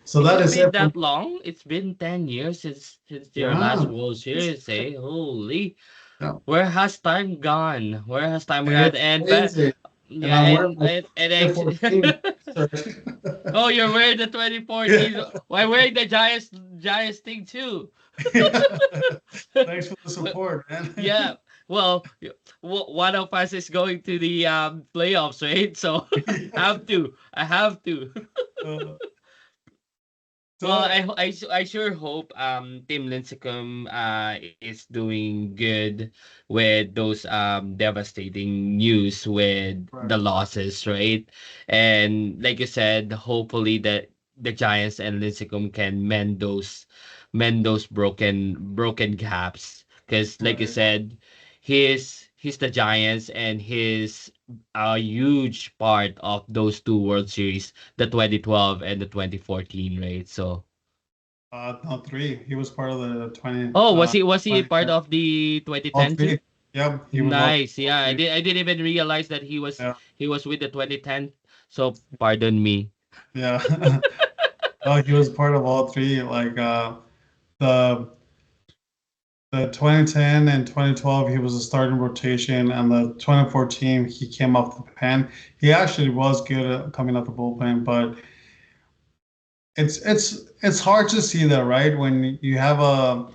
Has that it is been it from that long? It's been 10 years since their last yeah. World Series, eh? Holy. Yeah. Where has time gone? Where has time gone? It's And crazy. and Yeah, I'm wearing my and actually, 2014 oh, shirt. you're wearing the 2014. Yeah. Why wearing the Giants thing too? Yeah. Thanks for the support, man. Yeah. Well, one of us is going to the playoffs, right? So Yeah. have to. I have to. Uh, Well, so I sure hope Team Lincecum is doing good with those devastating news with the right. losses, right? And like you said, hopefully that the Giants and Lincecum can mend those broken gaps. Because like you Right. said, he's the Giants and he's a huge part of those two World Series, the 2012 and the 2014, right? So, No, three. He was part of the oh, was he part 2010. of the All 2010 too? three. Yep, he was Nice. all Yeah, I three. didn't even realize that he was Yeah, he was with the 2010. So pardon me. yeah. Oh, he was part of all three. Like the the 2010 and 2012, he was a starting rotation, and the 2014, he came off the pen. He actually was good at coming off the bullpen, but it's hard to see that, right? When you have a,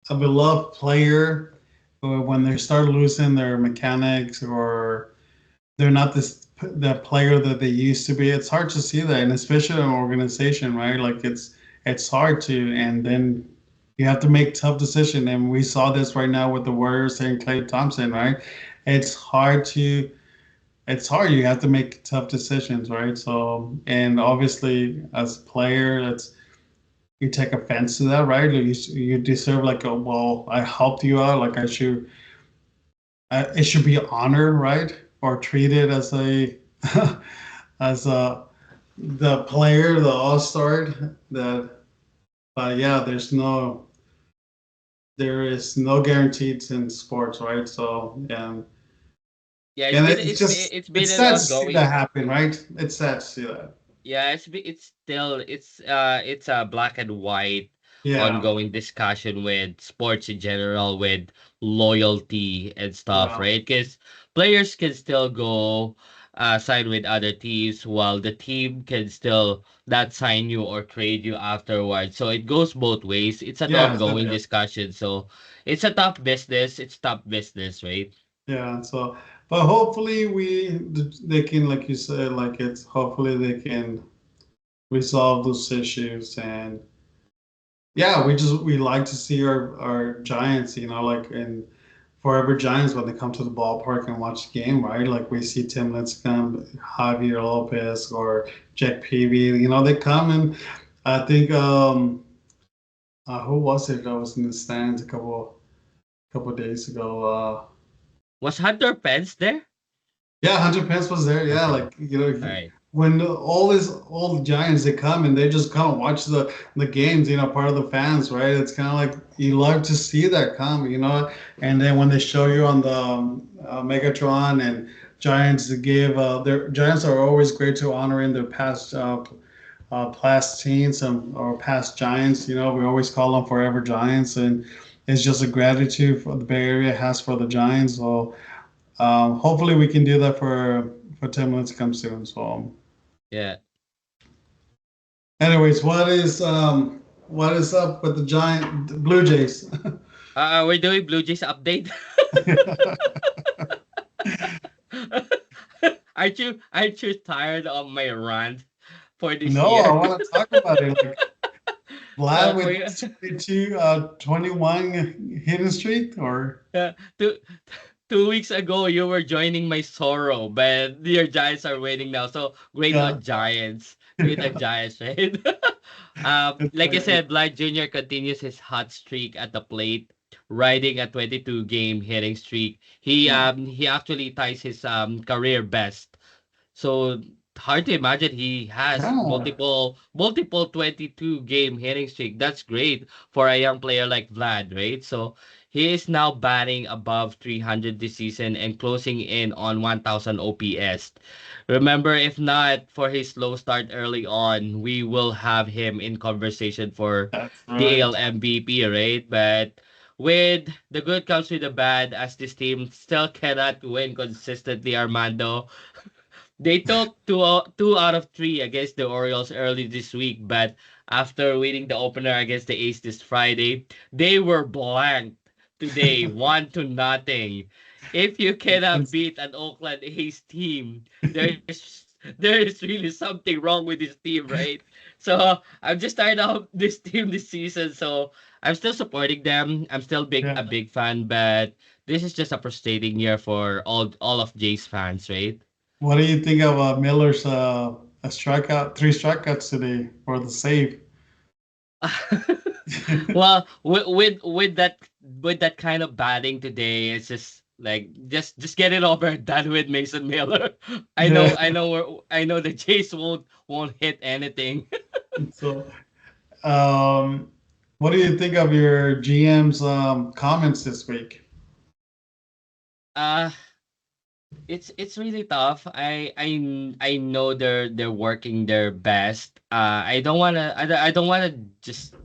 a beloved player, when they start losing their mechanics or they're not this the player that they used to be. It's hard to see that, and especially in an organization, right? Like it's hard to, and then you have to make tough decisions. And we saw this right now with the Warriors and Klay Thompson, right? It's hard to, it's hard. You have to make tough decisions, right? So, and obviously, as a player, that's you take offense to that, right? You deserve like a well, I helped you out, like I should it should be honored, right? Or treated as a as a the player, the all star. That, but yeah, there is no guarantees in sports, right? So Yeah, and it's just it's been it's an sad to see that ongoing. happen, right? It's sad to see that. Yeah, it's still it's a black and white Yeah, ongoing discussion with sports in general, with loyalty and stuff, yeah, right? Because players can still go sign with other teams while the team can still not sign you or trade you afterwards. So it goes both ways. It's an yeah, ongoing discussion. So it's a tough business. It's tough business, right? yeah. So, but hopefully they can, like you said, like it's hopefully they can resolve those issues. And yeah, we like to see our Giants, like in forever Giants when they come to the ballpark and watch the game, right? Like we see Tim Lincecum, Javier Lopez, or Jack Peavy. They come, and I think who was it that was in the stands a couple days ago? Was Hunter Pence there? Yeah, Hunter Pence was there. Yeah, Okay. like All right. when all these old Giants they come and they just kind of watch the games. Part of the fans, right? It's kind of like you love to see that come. And then when they show you on the Megatron and Giants to give their Giants are always great to honoring their past teams or past Giants. We always call them Forever Giants, and it's just a gratitude for the Bay Area has for the Giants. So. Hopefully we can do that for 10 minutes come soon. So, Yeah. anyways, what is up with the Giant the Blue Jays? We're doing Blue Jays update. Aren't you tired of my rant for this No, I year? want to talk about it. Like Vlad Well, with for you, 21 hidden streak, or uh, two 2 weeks ago you were joining my sorrow, but your Giants are winning now. So great yeah, on Giants. Great on Giants, right? it's Like I like said, Vlad Jr. continues his hot streak at the plate, riding a 22 game hitting streak. He yeah, he actually ties his career best. So hard to imagine he has yeah, multiple 22 game hitting streak. That's great for a young player like Vlad, right? So he is now batting above 300 this season and closing in on 1000 OPS. Remember, if not for his slow start early on, we will have him in conversation for that's the right. AL MVP, right? But with the good comes with the bad, as this team still cannot win consistently, Armando. They took two out of three against the Orioles early this week, but after winning the opener against the Ace this Friday, they were blanked today, 1-0. If you cannot It's- beat an Oakland A's team, there is really something wrong with this team, right? So I'm just tired of this team this season. So I'm still supporting them. I'm still a yeah. big fan, but this is just a frustrating year for all of Jays fans, right? What do you think of Miller's a strikeout, 3 strikeouts today for the save? Well, with that kind of batting today, it's just like just get it over and done with Mason Miller. Yeah. I know the Jays won't hit anything. So, what do you think of your GM's comments this week? Uh it's really tough. I know they're working their best. I don't wanna just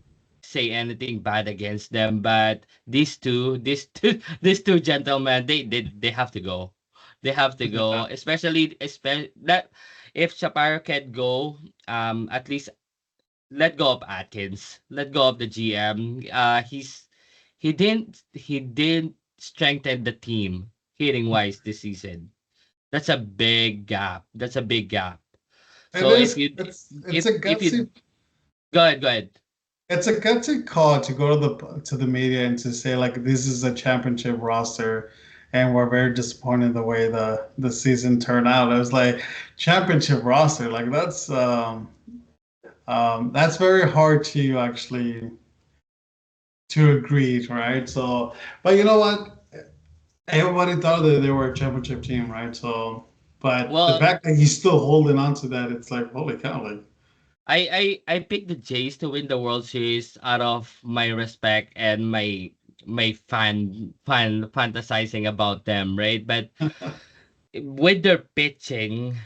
say anything bad against them, but these two gentlemen, they have to go. They have to go, Yeah, especially that if Chaparro can go, at least let go of Atkins, let go of the GM. He didn't strengthen the team hitting wise this season. That's a big gap. That's a big gap. it So if is. you It's a if you gutsy go ahead. it's a gutsy call to go to the media and to say like this is a championship roster, and we're very disappointed the way the season turned out. I was like championship roster, like that's very hard to actually to agree, right? So, but you know what? Everybody thought that they were a championship team, right? So, but the Well, fact that he's still holding on to that, it's like holy cow, like I picked the Jays to win the World Series out of my respect and my fantasizing about them, right? But with their pitching,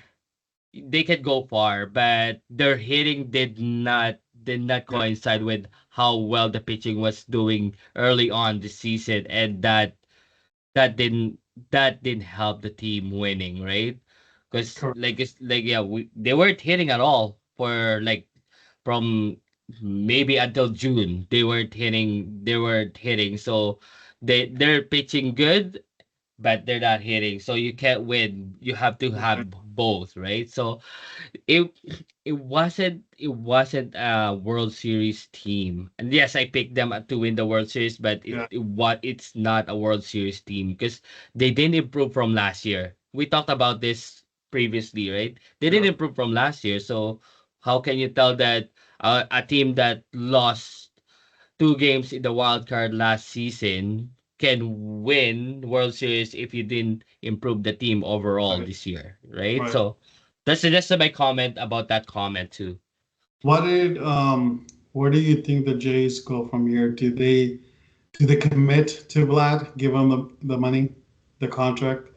they could go far, but their hitting did not yeah, coincide with how well the pitching was doing early on the season, and that didn't that didn't help the team winning, right? Because correct. yeah, they weren't hitting at all for like from maybe until June. They weren't hitting. So they're pitching good, but they're not hitting. So you can't win. You have to have both, right? So it it wasn't a World Series team. And yes, I picked them to win the World Series, but Yeah, it's not a World Series team because they didn't improve from last year. We talked about this previously, right? They yeah. didn't improve from last year, so how can you tell that a team that lost two games in the wild card last season can win World Series if you didn't improve the team overall Right, this year, right? right. So that's my comment about that comment too. What did where do you think the Jays go from here? Do they commit to Vlad, give him the money, the contract?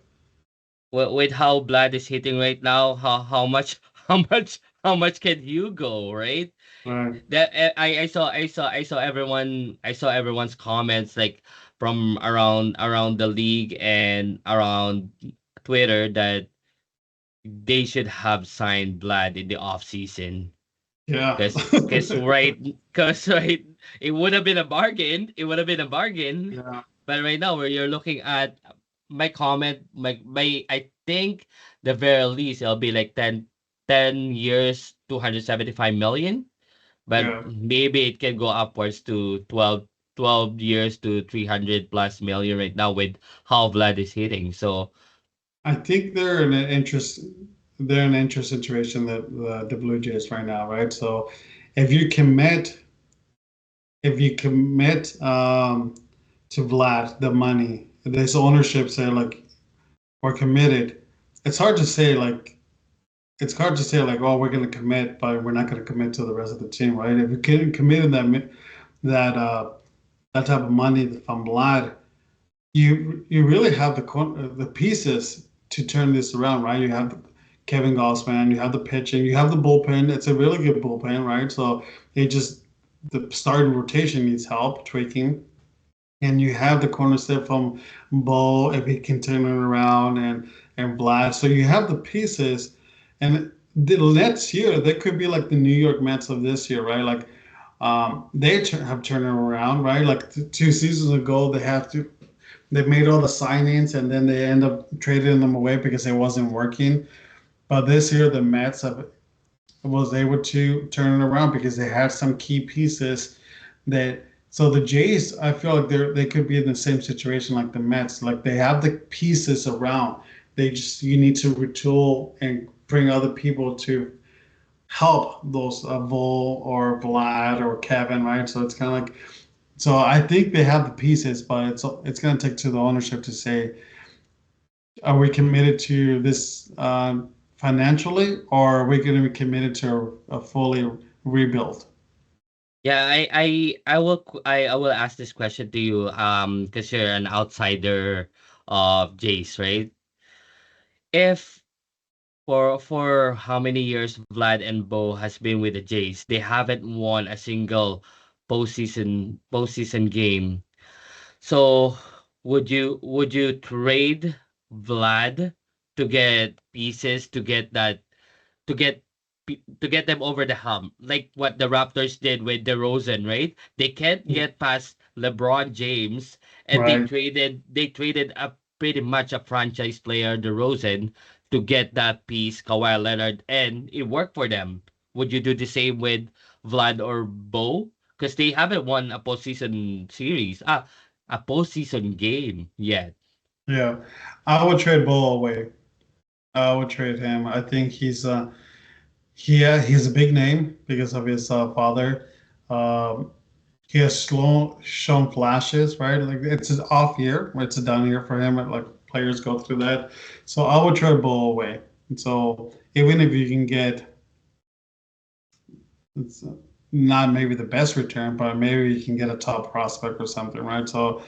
With how Blood is hitting right now, how much how much can you go, right? Right. That I saw everyone's comments like from around the league and around Twitter that they should have signed Blood in the off season. Yeah. Cause right, it would have been a bargain. It would have been a bargain. Yeah. But right now, where you're looking at my comment, I think the very least it'll be like 10 years, 275 million. But Yeah. maybe it can go upwards to 12 years to 300 plus million right now with how Vlad is hitting. So I think they're in an interesting situation that the Blue Jays right now, right? So if you commit if you commit to Vlad the money, this ownership say like we're committed. It's hard to say like it's hard to say like oh we're going to commit, but we're not going to commit to the rest of the team, right? If you can commit in that that type of money from Vlad, you really have the pieces to turn this around, right? You have Kevin Gossman, you have the pitching, you have the bullpen. It's a really good bullpen, right? So they just the starting rotation needs help tweaking, and you have the cornerstep from Bo if he can turn it around, and Vlad. So you have the pieces, and the next year they could be like the New York Mets of this year, right? Like have turned it around, right? Like 2 seasons ago, they made all the signings and then they end up trading them away because it wasn't working. But this year the Mets was able to turn it around because they had some key pieces that. So the Jays, I feel like they could be in the same situation like the Mets. Like they have the pieces around. You need to retool and bring other people to help those Vol or Vlad or Kevin, right? So it's kind of like, so I think they have the pieces, but it's going to take to the ownership to say, are we committed to this financially, or are we going to be committed to a fully rebuild? Yeah, I will ask this question to you, because you're an outsider of Jace, right? If for how many years Vlad and Bo has been with the Jays, they haven't won a single postseason game. So would you trade Vlad to get pieces to get them over the hump, like what the Raptors did with DeRozan, right? They can't get past LeBron James, and they Right. traded a pretty much a franchise player, DeRozan, to get that piece, Kawhi Leonard, and it worked for them. Would you do the same with Vlad or Bo? Because they haven't won a postseason series, a postseason game yet. Yeah. I would trade Bull away. I would trade him. I think he's a big name because of his father. Um, he has shown flashes, right? Like it's an off year, it's a down year for him. Like players go through that. So I would trade Bull away. So even if you can get, it's not maybe the best return, but maybe you can get a top prospect or something, right? So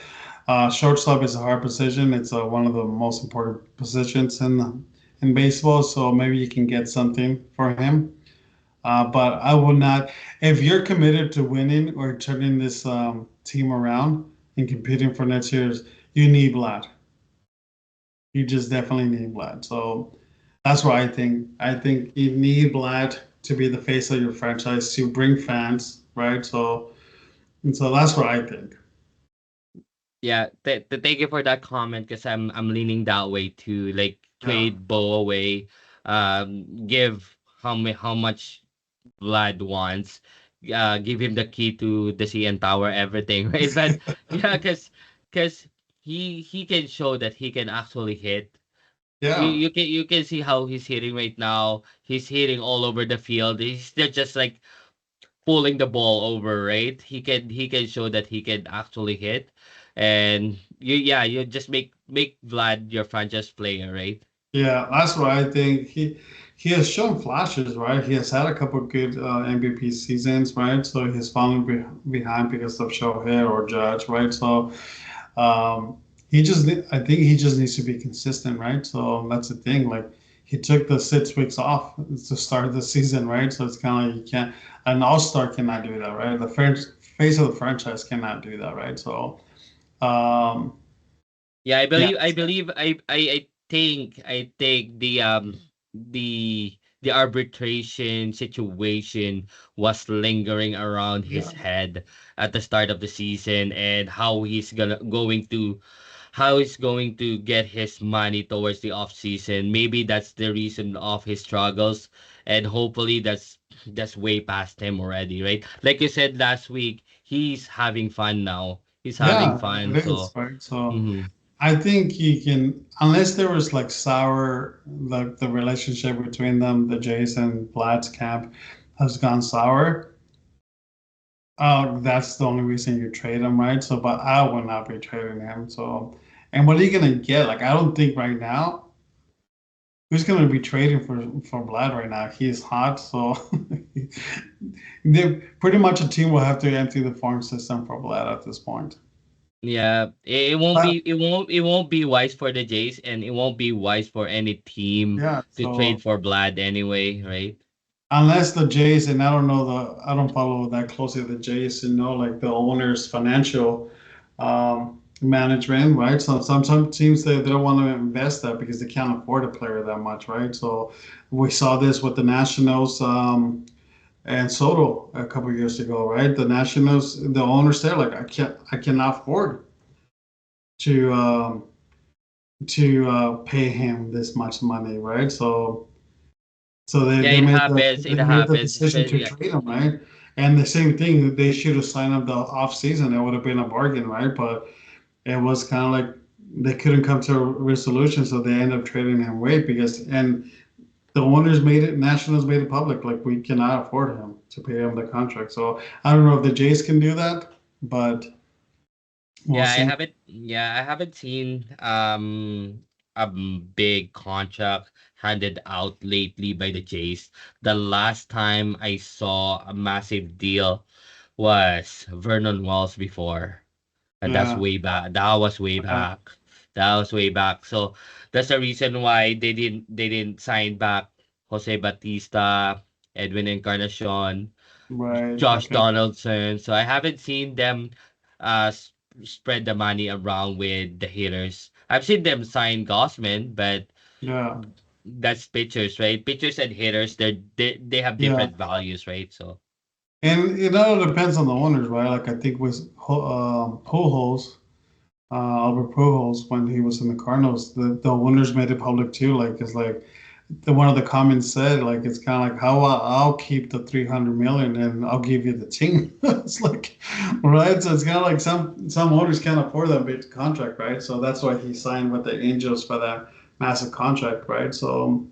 shortstop is a hard position. It's one of the most important positions in baseball. So maybe you can get something for him. But I will not. If you're committed to winning or turning this team around and competing for next year's, you need Vlad. You just definitely need Vlad. So that's why I think you need Vlad to be the face of your franchise to bring fans, right? So and so that's what I think. Yeah, thank you for that comment, because I'm leaning that way too. Like Yeah. trade Bo away, give how much Vlad wants, give him the key to the CN Tower, everything, right? But yeah, because he can show that he can actually hit. Yeah. You can see how he's hitting right now. He's hitting all over the field. He's not just like pulling the ball over, right? He can show that he can actually hit, and you just make Vlad your franchise player, right? Yeah, that's what I think. He has shown flashes, right? He has had a couple of good MVP seasons, right? So he's fallen behind because of Shohei or Judge, right? So um, I think he just needs to be consistent, right? So that's the thing. Like he took the 6 weeks off to start the season, right? So it's kind of like you can't. An all-star cannot do that, right? The face of the franchise cannot do that, right? So um, Yeah, yeah, I think the arbitration situation was lingering around his yeah, head at the start of the season, and how he's going to get his money towards the off season. Maybe that's the reason of his struggles, and hopefully that's way past him already, right? Like you said last week, he's having fun now. He's having yeah, fun, it is, so. right? So. Mhm. I think he can, unless there was like sour, like the relationship between them, the Jays and Vlad's camp has gone sour. That's the only reason you trade him, right? So, but I will not be trading him. So, and what are you gonna get? Like, I don't think right now who's gonna be trading for Vlad right now. He's hot, so they pretty much a team will have to empty the farm system for Vlad at this point. Yeah, it won't But be it won't be wise for the Jays, and it won't be wise for any team yeah, to trade so. for Vlad anyway, right? Unless the Jays, and I don't follow that closely the Jays and know like the owner's financial, management, right? So some teams they don't want to invest that because they can't afford a player that much, right? So we saw this with the Nationals and Soto a couple of years ago, right? The Nationals, the owners there, like I cannot afford to pay him this much money, right? So Yeah, they it made happens. It the happens. decision to Yeah. trade him, right? And the same thing, they should have signed up the off season. It would have been a bargain, right? But it was kind of like they couldn't come to a resolution, so they ended up trading him away because and the owners made it, Nationals made it public, like we cannot afford him to pay him the contract. So I don't know if the Jays can do that, but we'll see. I haven't seen a big contract handed out lately by the Jays. The last time I saw a massive deal was Vernon Wells before. And that's Yeah, way back. That was way back. That was way back. So that's the reason why they didn't sign back Jose Batista, Edwin Encarnacion, right. Josh Okay. Donaldson. So I haven't seen them uh s- spread the money around with the hitters. I've seen them sign Gossman, but Yeah, that's pitchers, right? Pitchers and hitters, they have yeah. different values, right? So And it all depends on the owners, right? Like I think with Pujols, Albert Pujols, when he was in the Cardinals, the owners made it public too. Like it's like the one of the comments said, like it's kind of like how I'll keep the 300 million and I'll give you the team. It's like, right? So it's kind of like some owners can't afford that big contract, right? So that's why he signed with the Angels for that massive contract, right? So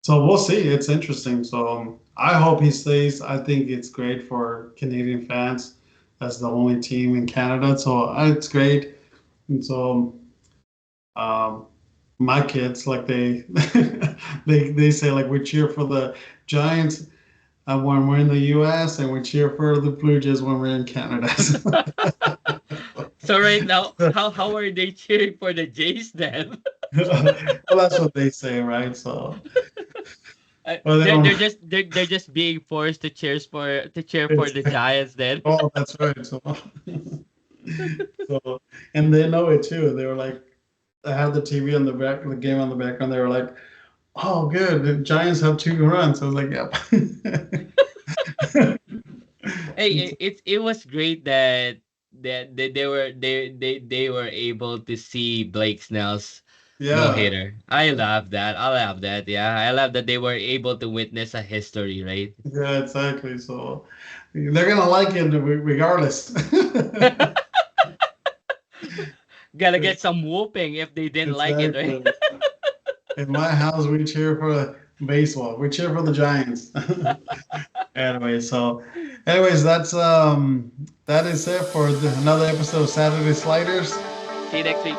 we'll see. It's interesting. So I hope he stays. I think it's great for Canadian fans. That's the only team in Canada, so it's great. And so um, my kids, like they say, like we cheer for the Giants when we're in the U.S. and we cheer for the Blue Jays when we're in Canada. so right now, how are they cheering for the Jays then? Well, that's what they say, right? So, well, they They're don't. just they're just being forced to cheer for the Giants then. Oh, that's right. So, so, and they know it too. They were like, I had the TV on the back, the game on the background. They were like, "Oh, good, the Giants have 2 runs." I was like, "Yep." Hey, it was great that they were able to see Blake Snell's no Yeah, hitter. I love that. I love that. Yeah, I love that they were able to witness a history, right? yeah, exactly. So they're gonna like it regardless. Gotta get some whooping if they didn't like it, right? Exactly. In my house, we cheer for baseball. We cheer for the Giants. Anyway, so anyways, that is it for another episode of Saturday Sliders. See you next week.